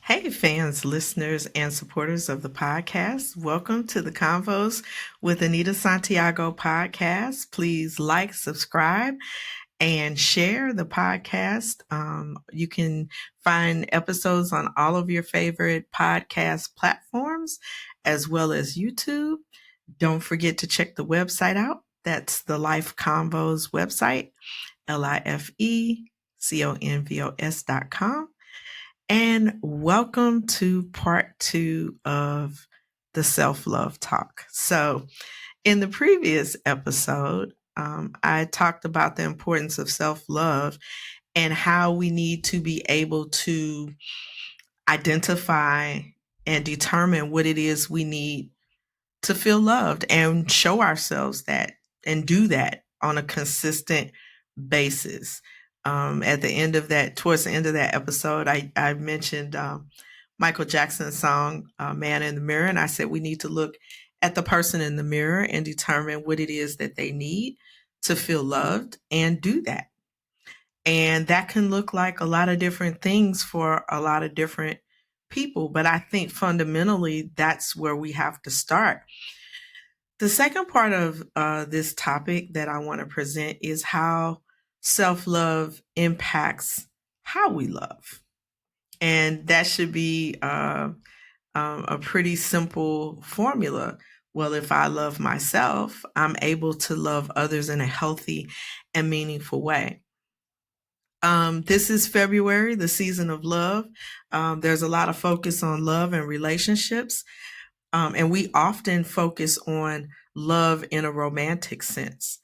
Hey, fans, listeners, and supporters of the podcast. Welcome to the Convos with Anita Santiago podcast. Please like, subscribe, and share the podcast. You can find episodes on all of your favorite podcast platforms as well as YouTube. Don't forget to check the website out. That's the Life Convos website, lifeconvos.com. And welcome to part 2 of the self-love talk. So in the previous episode, I talked about the importance of self-love and how we need to be able to identify and determine what it is we need to feel loved and show ourselves that and do that on a consistent basis. At the end of that, towards the end of that episode, I mentioned Michael Jackson's song, Man in the Mirror. And I said, we need to look at the person in the mirror and determine what it is that they need to feel loved and do that. And that can look like a lot of different things for a lot of different people. But I think fundamentally, that's where we have to start. The second part of this topic that I want to present is how self-love impacts how we love. And that should be a pretty simple formula. Well, if I love myself, I'm able to love others in a healthy and meaningful way. This is February, the season of love. There's a lot of focus on love and relationships. And we often focus on love in a romantic sense.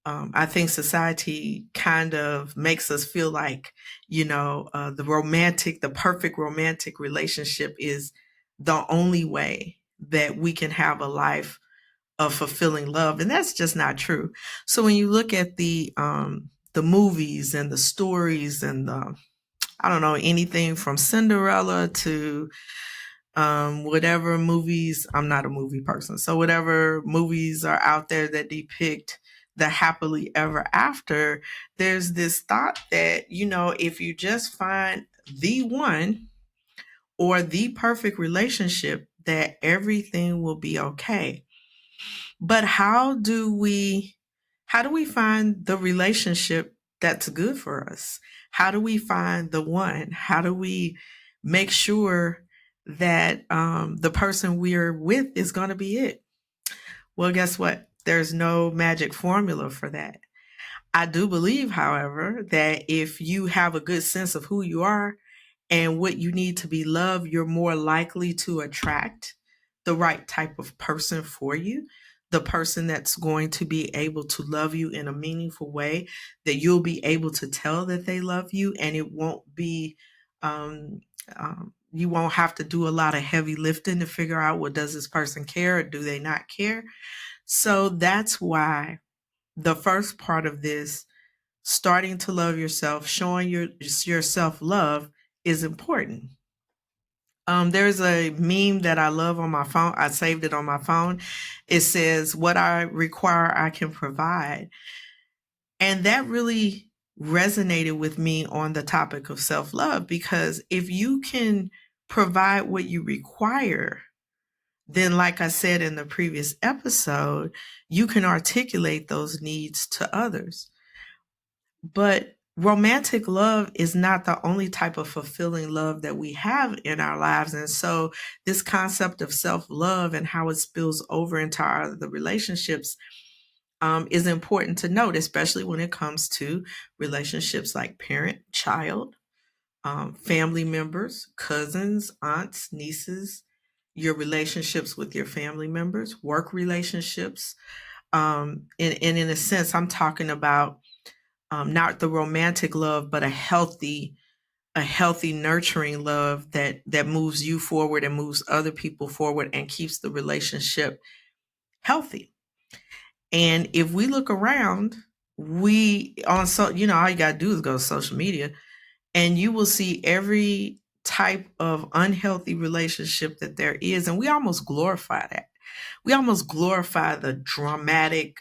I think society kind of makes us feel like, the perfect romantic relationship is the only way that we can have a life of fulfilling love. And that's just not true. So when you look at the movies and the stories and anything from Cinderella to whatever movies, I'm not a movie person. So whatever movies are out there that depict the happily ever after, there's this thought that, if you just find the one or the perfect relationship, that everything will be okay. But how do we find the relationship that's good for us? How do we find the one? How do we make sure that the person we're with is going to be it? Well, guess what? There's no magic formula for that. I do believe, however, that if you have a good sense of who you are and what you need to be loved, you're more likely to attract the right type of person for you, the person that's going to be able to love you in a meaningful way, that you'll be able to tell that they love you, and it won't be, you won't have to do a lot of heavy lifting to figure out, well, does this person care or do they not care? So that's why the first part of this, starting to love yourself, showing your self-love, is important. There's a meme that I love on my phone. I saved it on my phone. It says, what I require, I can provide. And that really resonated with me on the topic of self-love, because if you can provide what you require, then, like I said in the previous episode, you can articulate those needs to others. But romantic love is not the only type of fulfilling love that we have in our lives. And so this concept of self-love and how it spills over into the relationships is important to note, especially when it comes to relationships like parent-child, family members, cousins, aunts, nieces, your relationships with your family members, work relationships. And in a sense, I'm talking about not the romantic love, but a healthy, nurturing love that moves you forward and moves other people forward and keeps the relationship healthy. And if we look around, all you got to do is go to social media, and you will see every type of unhealthy relationship that there is, and we almost glorify that. We almost glorify the dramatic,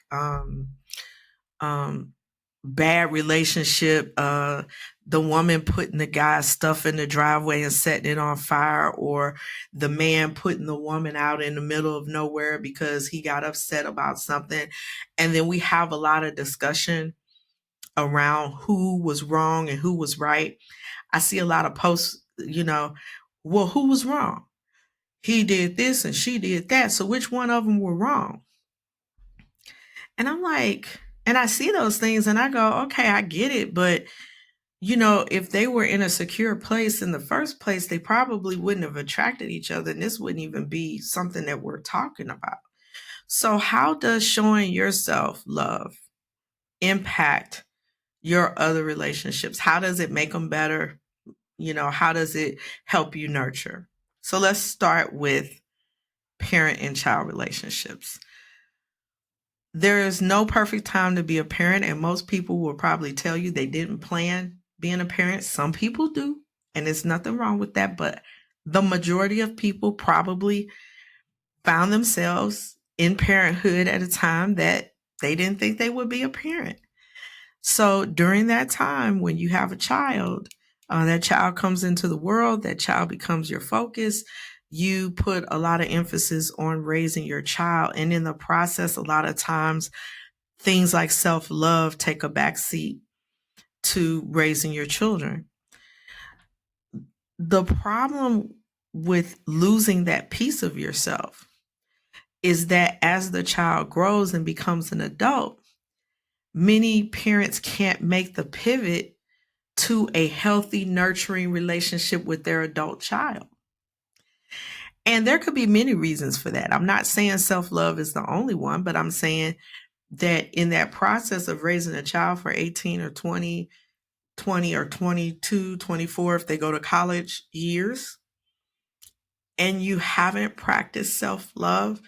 bad relationship, the woman putting the guy's stuff in the driveway and setting it on fire, or the man putting the woman out in the middle of nowhere because he got upset about something. And then we have a lot of discussion around who was wrong and who was right. I see a lot of posts, well, who was wrong? He did this and she did that. So which one of them were wrong? And I'm like, and I see those things and I go, okay, I get it. But, if they were in a secure place in the first place, they probably wouldn't have attracted each other. And this wouldn't even be something that we're talking about. So how does showing yourself love impact your other relationships? How does it make them better? How does it help you nurture? So let's start with parent and child relationships. There is no perfect time to be a parent, and most people will probably tell you they didn't plan being a parent. Some people do, and there's nothing wrong with that, but the majority of people probably found themselves in parenthood at a time that they didn't think they would be a parent. So during that time, when you have a child, that child comes into the world, that child becomes your focus. You put a lot of emphasis on raising your child. And in the process, a lot of times, things like self-love take a backseat to raising your children. The problem with losing that piece of yourself is that as the child grows and becomes an adult, many parents can't make the pivot to a healthy, nurturing relationship with their adult child. And there could be many reasons for that. I'm not saying self-love is the only one, but I'm saying that in that process of raising a child for 18 or 20 or 22, 24, if they go to college years, and you haven't practiced self-love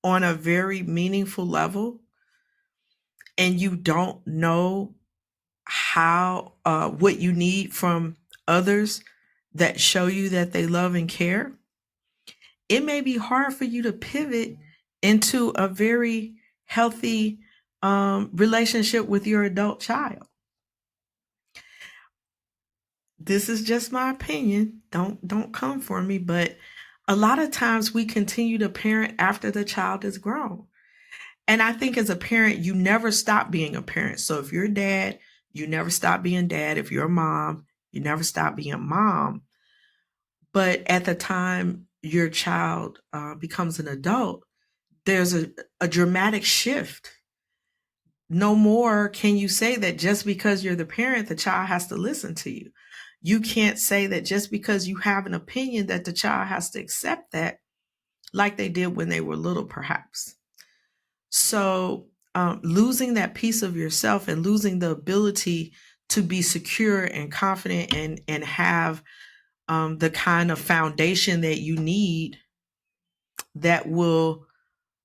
on a very meaningful level, and you don't know how, what you need from others that show you that they love and care, it may be hard for you to pivot into a very healthy relationship with your adult child. This is just my opinion. Don't come for me, but a lot of times we continue to parent after the child is grown. And I think as a parent, you never stop being a parent. So if you're a dad, you never stop being dad. If you're a mom, you never stop being mom. But at the time your child becomes an adult, there's a dramatic shift. No more can you say that just because you're the parent, the child has to listen to you. You can't say that just because you have an opinion that the child has to accept that, like they did when they were little, perhaps. So losing that piece of yourself and losing the ability to be secure and confident and have the kind of foundation that you need that will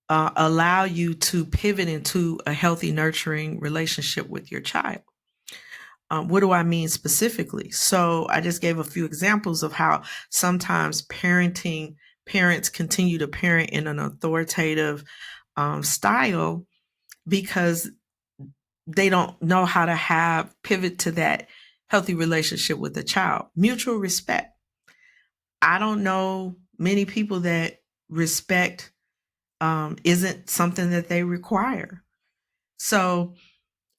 allow you to pivot into a healthy, nurturing relationship with your child. What do I mean specifically? So I just gave a few examples of how sometimes parents continue to parent in an authoritative style because they don't know how to pivot to that healthy relationship with the child. Mutual respect. I don't know many people that respect isn't something that they require. So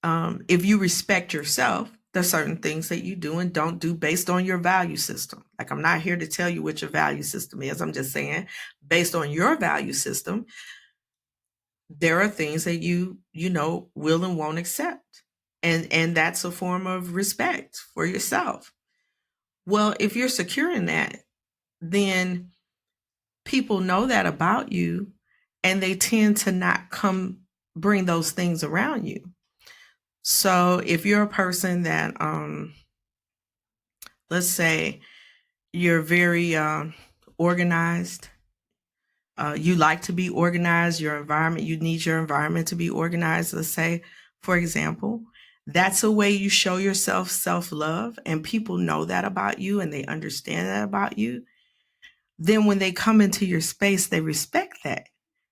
if you respect yourself, there's certain things that you do and don't do based on your value system. Like, I'm not here to tell you what your value system is. I'm just saying, based on your value system, there are things that you will and won't accept. And that's a form of respect for yourself. Well, if you're secure in that, then people know that about you, and they tend to not bring those things around you. So if you're a person that, let's say you're very organized, you like to be organized, you need your environment to be organized, let's say, for example, that's a way you show yourself self-love, and people know that about you and they understand that about you. Then when they come into your space, they respect that,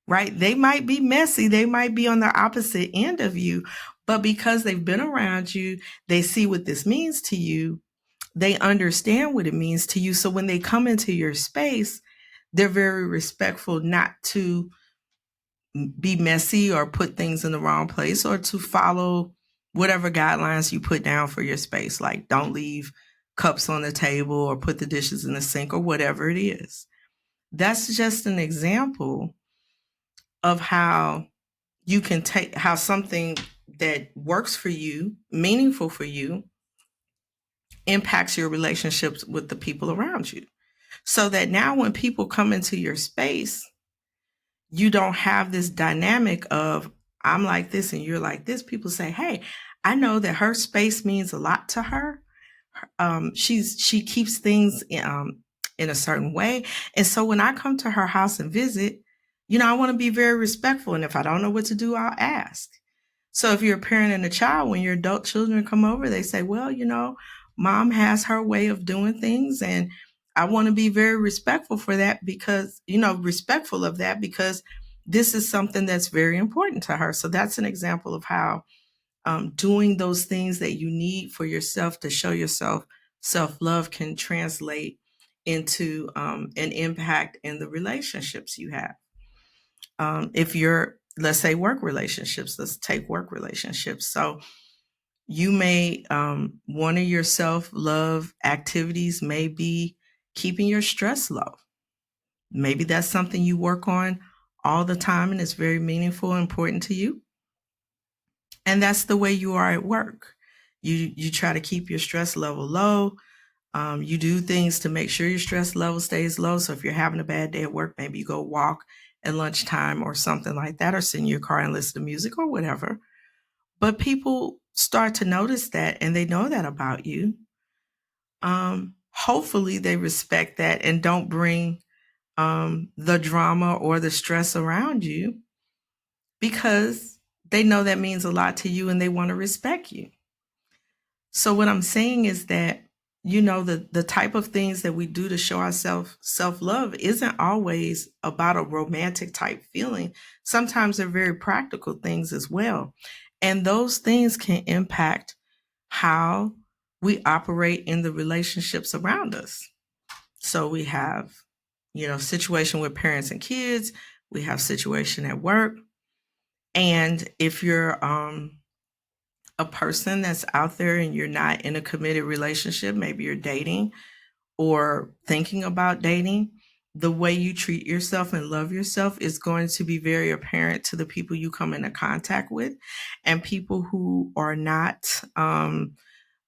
right? They might be messy. They might be on the opposite end of you, But because they've been around you, they see what this means to you, they understand what it means to you. So when they come into your space, they're very respectful, not to be messy or put things in the wrong place, or to follow whatever guidelines you put down for your space. Like, don't leave cups on the table or put the dishes in the sink or whatever it is. That's just an example of how you can take how something that works for you, meaningful for you, impacts your relationships with the people around you. So that now when people come into your space, you don't have this dynamic of I'm like this and you're like this. People say, hey, I know that her space means a lot to her. She keeps things in a certain way. And so when I come to her house and visit, I want to be very respectful. And if I don't know what to do, I'll ask. So if you're a parent and a child, when your adult children come over, they say, well, mom has her way of doing things. And I want to be very respectful for that because, respectful of that because this is something that's very important to her. So that's an example of how doing those things that you need for yourself to show yourself self-love can translate into an impact in the relationships you have. If you're, let's say, work relationships, let's take work relationships. So you may, one of your self-love activities may be keeping your stress low. Maybe that's something you work on all the time and it's very meaningful and important to you. And that's the way you are at work. You try to keep your stress level low. You do things to make sure your stress level stays low. So if you're having a bad day at work, maybe you go walk at lunchtime or something like that, or sit in your car and listen to music or whatever. But people start to notice that and they know that about you. Hopefully they respect that and don't bring the drama or the stress around you because they know that means a lot to you and they want to respect you. So what I'm saying is that, the type of things that we do to show ourselves self-love isn't always about a romantic type feeling. Sometimes they're very practical things as well. And those things can impact how we operate in the relationships around us. So we have, situation with parents and kids. We have situation at work. And if you're a person that's out there and you're not in a committed relationship, maybe you're dating or thinking about dating, the way you treat yourself and love yourself is going to be very apparent to the people you come into contact with. And people who are not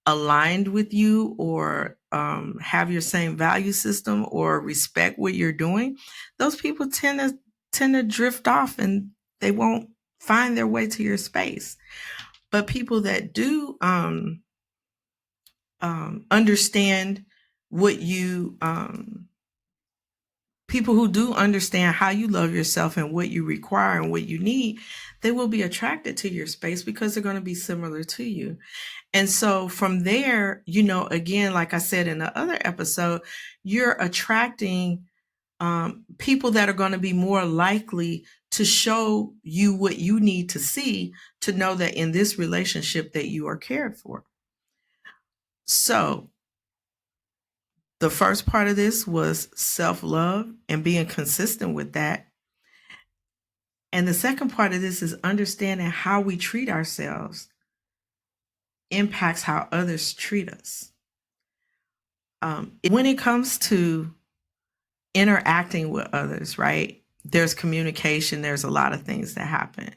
aligned with you or have your same value system or respect what you're doing, those people tend to drift off and they won't find their way to your space. But people that do understand what you, people who do understand how you love yourself and what you require and what you need, they will be attracted to your space because they're going to be similar to you. And so from there, again, like I said in the other episode, you're attracting people that are going to be more likely to show you what you need to see to know that in this relationship that you are cared for. So the first part of this was self-love and being consistent with that. And the second part of this is understanding how we treat ourselves impacts how others treat us. When it comes to interacting with others, right? There's communication, there's a lot of things that happen.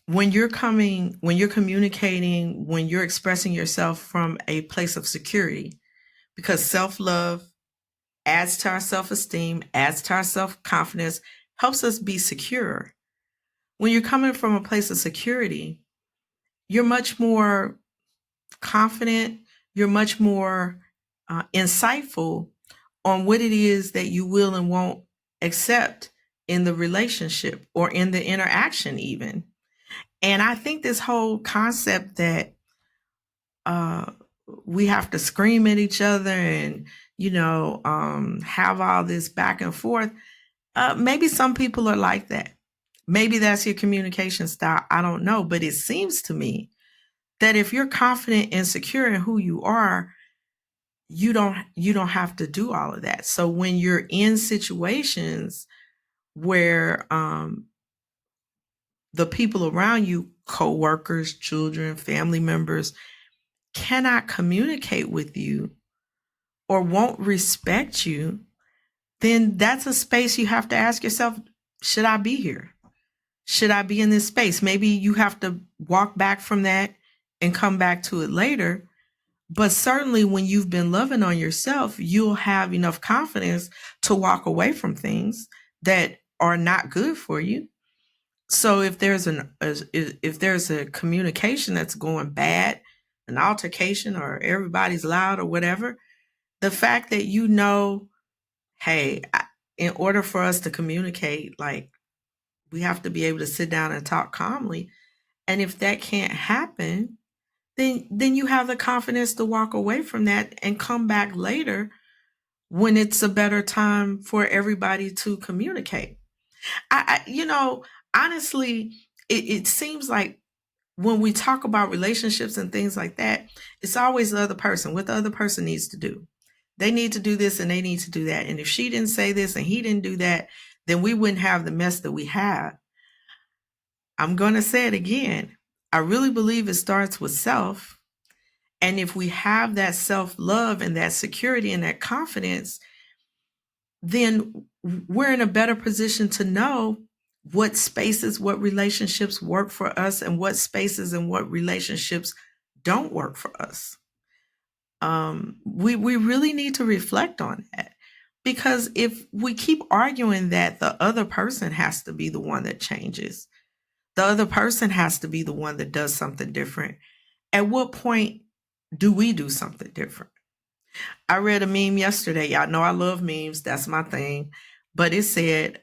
When you're communicating, when you're expressing yourself from a place of security, because self-love adds to our self-esteem, adds to our self-confidence, helps us be secure. When you're coming from a place of security, you're much more confident, you're much more insightful on what it is that you will and won't accept in the relationship or in the interaction even. And I think this whole concept that we have to scream at each other and, have all this back and forth, maybe some people are like that. Maybe that's your communication style. I don't know. But it seems to me that if you're confident and secure in who you are, you don't have to do all of that. So when you're in situations where the people around you, coworkers, children, family members, cannot communicate with you or won't respect you, then that's a space you have to ask yourself, should I be here? Should I be in this space? Maybe you have to walk back from that and come back to it later. But certainly when you've been loving on yourself, you'll have enough confidence to walk away from things that are not good for you. So if there's a communication that's going bad, an altercation, or everybody's loud or whatever, the fact that hey, in order for us to communicate, like, we have to be able to sit down and talk calmly. And if that can't happen, then you have the confidence to walk away from that and come back later when it's a better time for everybody to communicate. Honestly, it seems like when we talk about relationships and things like that, it's always the other person, what the other person needs to do. They need to do this and they need to do that. And if she didn't say this and he didn't do that, then we wouldn't have the mess that we have. I'm going to say it again. I really believe it starts with self. And if we have that self-love and that security and that confidence, then we're in a better position to know what spaces, what relationships work for us, and what spaces and what relationships don't work for us. We really need to reflect on that, because if we keep arguing that the other person has to be the one that changes, the other person has to be the one that does something different, at what point do we do something different? I read a meme yesterday. Y'all know I love memes. That's my thing. But it said,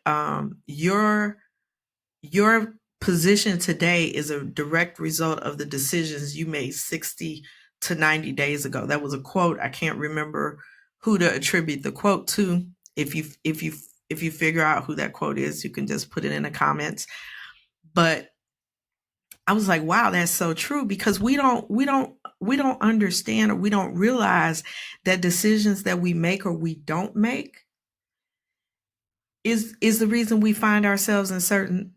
your position today is a direct result of the decisions you made 60 to 90 days ago. That was a quote. I can't remember who to attribute the quote to. If you figure out who that quote is, you can just put it in the comments. But I was like, wow, that's so true, because we don't understand, or we don't realize that decisions that we make or we don't make is the reason we find ourselves in certain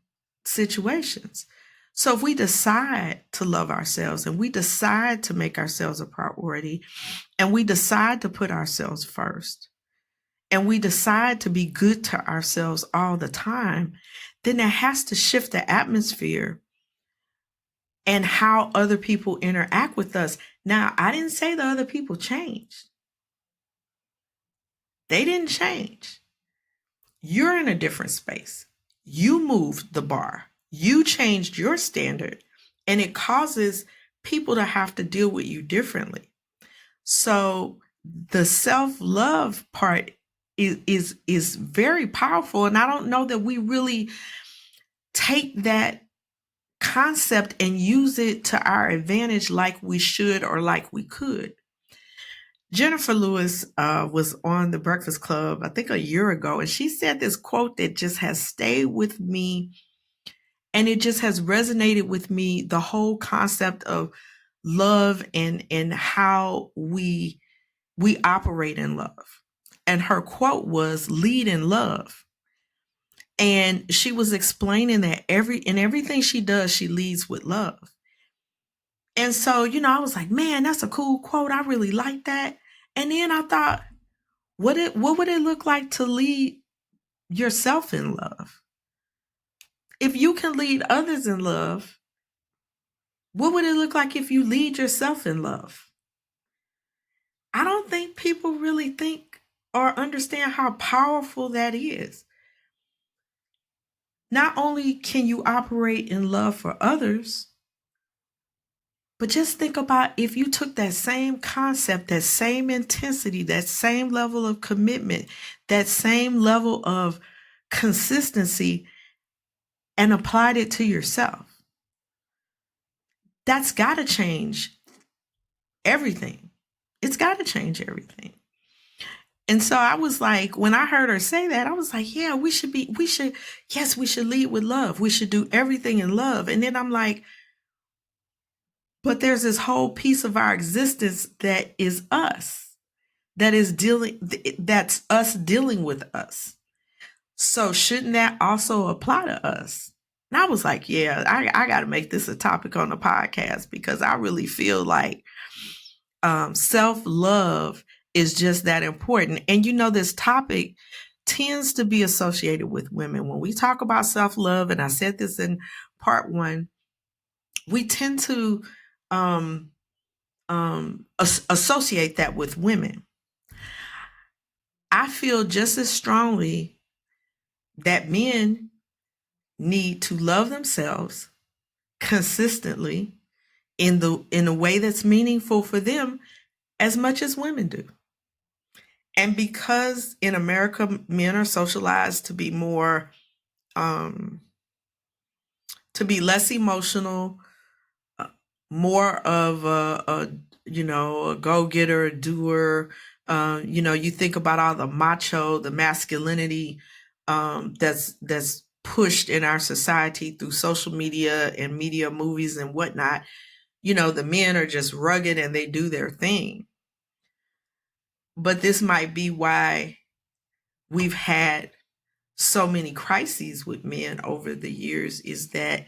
situations. So if we decide to love ourselves and we decide to make ourselves a priority and we decide to put ourselves first and we decide to be good to ourselves all the time, then that has to shift the atmosphere and how other people interact with us. Now, I didn't say the other people changed. They didn't change. You're in a different space. You moved the bar. You changed your standard, and it causes people to have to deal with you differently. So the self-love part is very powerful, and I don't know that we really take that concept and use it to our advantage like we should or like we could. Jennifer Lewis was on the Breakfast Club, I think a year ago, and she said this quote that just has stayed with me, and it just has resonated with me, the whole concept of love and how we operate in love. And her quote was, "Lead in love." And she was explaining that everything she does, she leads with love. And so, I was like, man, that's a cool quote. I really like that. And then I thought, what would it look like to lead yourself in love? If you can lead others in love, what would it look like if you lead yourself in love? I don't think people really think or understand how powerful that is. Not only can you operate in love for others, but just think about if you took that same concept, that same intensity, that same level of commitment, that same level of consistency, and applied it to yourself. That's got to change everything. It's got to change everything. And so I was like, when I heard her say that, I was like, yeah, we should lead with love. We should do everything in love. And then I'm like, but there's this whole piece of our existence that is us, that's us dealing with us. So shouldn't that also apply to us? And I was like, yeah, I got to make this a topic on the podcast, because I really feel like self-love is just that important. And this topic tends to be associated with women. When we talk about self-love, and I said this in part 1, we tend to associate that with women. I feel just as strongly that men need to love themselves consistently in a way that's meaningful for them as much as women do. And because in America, men are socialized to be more, to be less emotional, more of a go-getter, a doer. You think about all the macho, the masculinity that's pushed in our society through social media and media, movies and whatnot. The men are just rugged and they do their thing. But this might be why we've had so many crises with men over the years, is that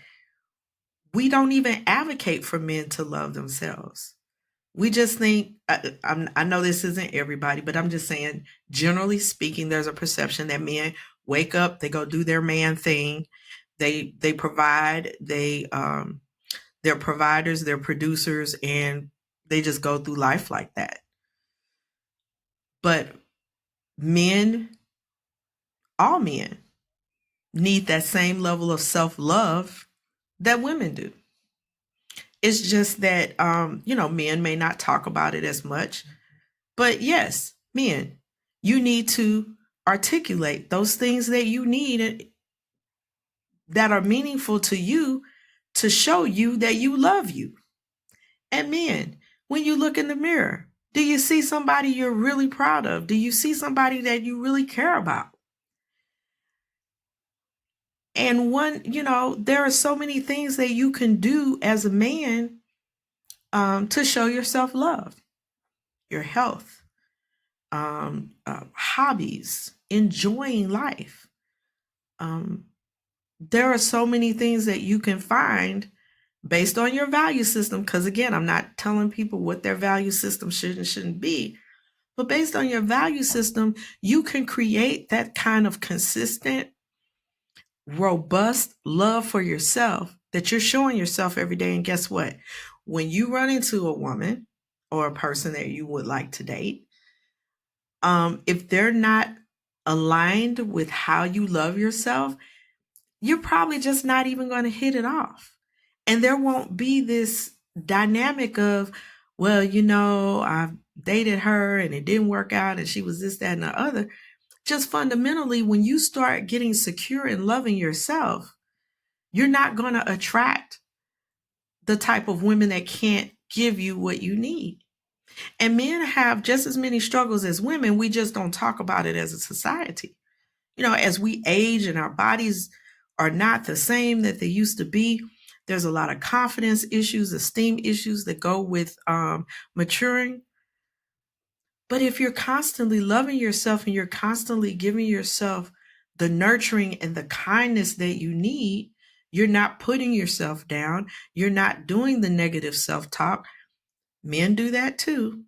we don't even advocate for men to love themselves. We just think, I know this isn't everybody, but I'm just saying, generally speaking, there's a perception that men wake up, they go do their man thing, they provide, they're providers, they're producers, and they just go through life like that. But all men need that same level of self-love that women do. It's just that, men may not talk about it as much. But yes, men, you need to articulate those things that you need that are meaningful to you, to show you that you love you. And men, when you look in the mirror, do you see somebody you're really proud of? Do you see somebody that you really care about? And there are so many things that you can do as a man to show yourself love, your health, hobbies, enjoying life. There are so many things that you can find based on your value system. Because again, I'm not telling people what their value system should and shouldn't be. But based on your value system, you can create that kind of consistent, robust love for yourself that you're showing yourself every day. And guess what? When you run into a woman or a person that you would like to date, if they're not aligned with how you love yourself, you're probably just not even going to hit it off. And there won't be this dynamic of, well, I've dated her and it didn't work out and she was this, that, and the other. Just fundamentally, when you start getting secure and loving yourself, you're not going to attract the type of women that can't give you what you need. And men have just as many struggles as women. We just don't talk about it as a society. As we age and our bodies are not the same that they used to be, there's a lot of confidence issues, esteem issues that go with maturing. But if you're constantly loving yourself and you're constantly giving yourself the nurturing and the kindness that you need, you're not putting yourself down. You're not doing the negative self-talk. Men do that too.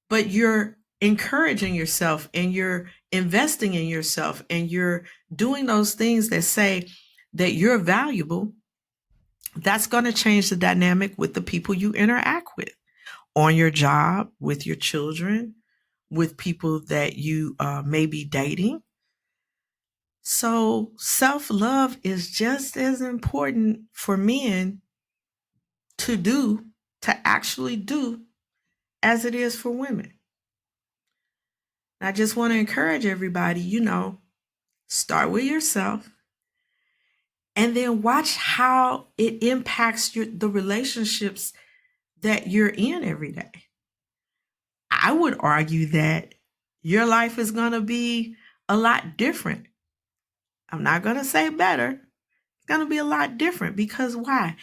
But you're encouraging yourself and you're investing in yourself and you're doing those things that say that you're valuable. That's going to change the dynamic with the people you interact with on your job, with your children, with people that you may be dating. So self-love is just as important for men to actually do, as it is for women. I just want to encourage everybody, start with yourself and then watch how it impacts the relationships that you're in every day. I would argue that, your life is going to be a lot different. I'm not going to say better. It's going to be a lot different because why?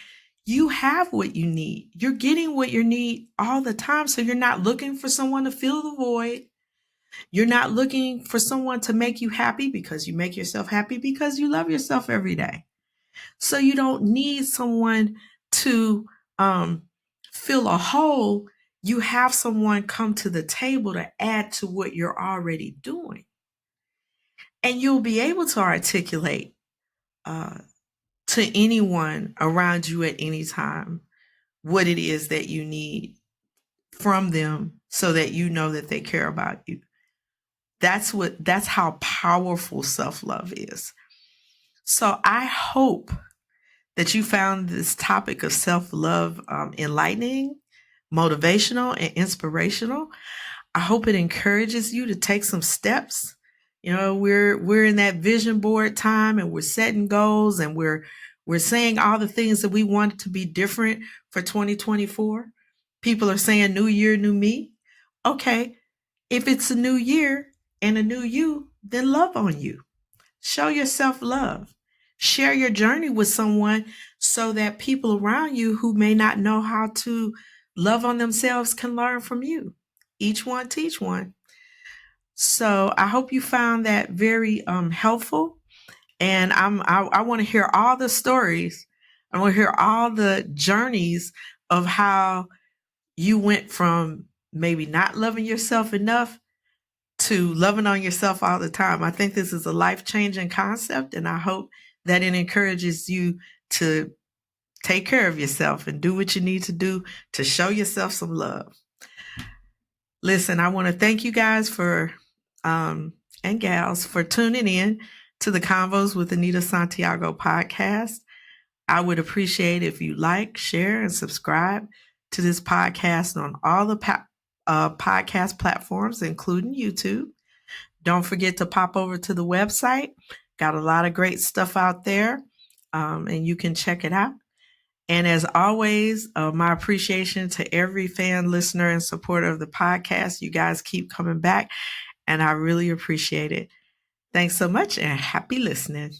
You have what you need. You're getting what you need all the time. So you're not looking for someone to fill the void. You're not looking for someone to make you happy because you make yourself happy because you love yourself every day. So you don't need someone to fill a hole. You have someone come to the table to add to what you're already doing. And you'll be able to articulate to anyone around you at any time what it is that you need from them so that you know that they care about you. That's how powerful self-love is. So I hope that you found this topic of self-love enlightening, motivational, and inspirational. I hope it encourages you to take some steps. You know, we're in that vision board time and we're setting goals and we're saying all the things that we want to be different for 2024. People are saying new year, new me. Okay, if it's a new year and a new you, then love on you. Show yourself love. Share your journey with someone so that people around you who may not know how to love on themselves can learn from you. Each one teach one. So I hope you found that very helpful. And I want to hear all the stories. I want to hear all the journeys of how you went from maybe not loving yourself enough to loving on yourself all the time. I think this is a life-changing concept, and I hope that it encourages you to take care of yourself and do what you need to do to show yourself some love. Listen, I want to thank you guys for and gals for tuning in to the Convos with Anita Santiago podcast. I would appreciate if you like, share, and subscribe to this podcast on all the podcast platforms, including YouTube. Don't forget to pop over to the website. Got a lot of great stuff out there, and you can check it out. And as always, my appreciation to every fan, listener, and supporter of the podcast. You guys keep coming back, and I really appreciate it. Thanks so much, and happy listening.